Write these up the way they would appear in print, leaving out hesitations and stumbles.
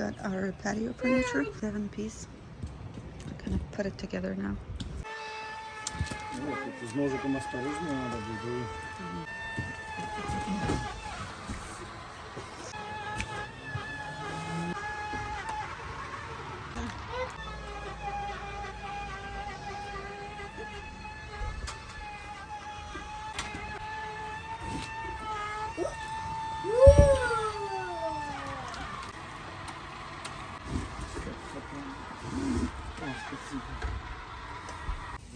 got our patio furniture, 7-piece. I'm gonna put it together now. С ножиком осторожно надо будет.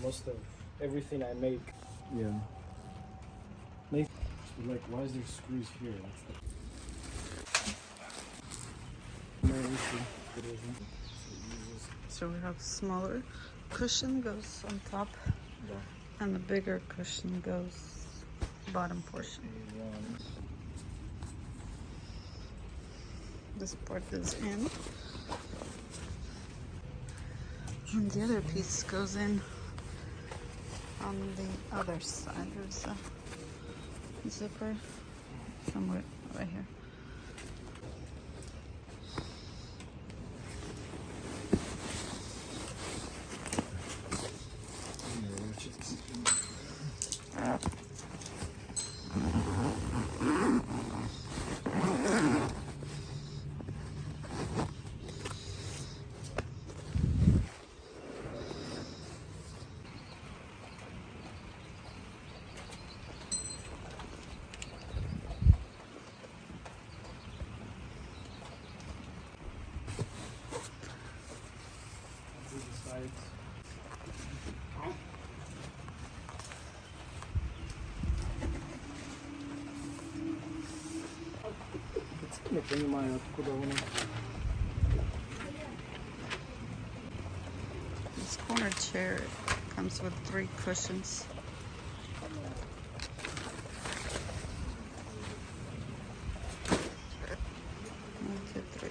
Most of everything I make, yeah. Like, why is there screws here? So we have smaller cushion goes on top, and the bigger cushion goes bottom portion. This part is in, and the other piece goes in on the other side. There's a zipper somewhere right here. Не понимаю, откуда он. This corner chair comes with 3 cushions. 1, 2, 3.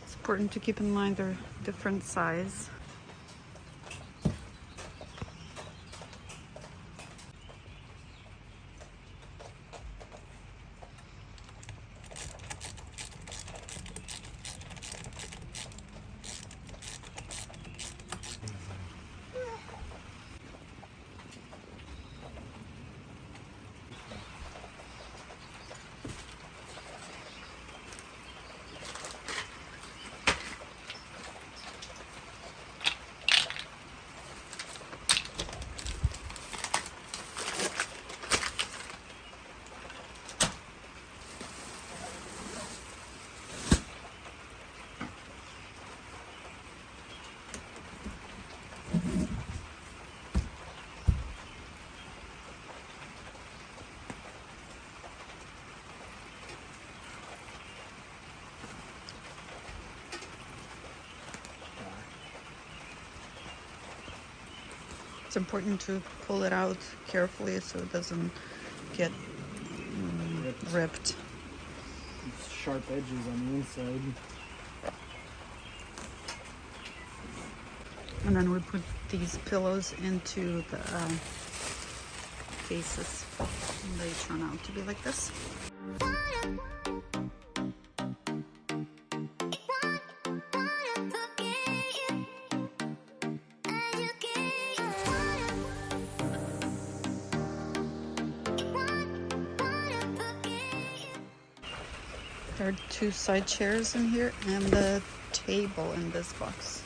It's important to keep in mind they're different size. It's important to pull it out carefully so it doesn't get ripped. Sharp edges on the inside. And then we put these pillows into the cases. And they turn out to be like this. There are 2 side chairs in here and the table in this box.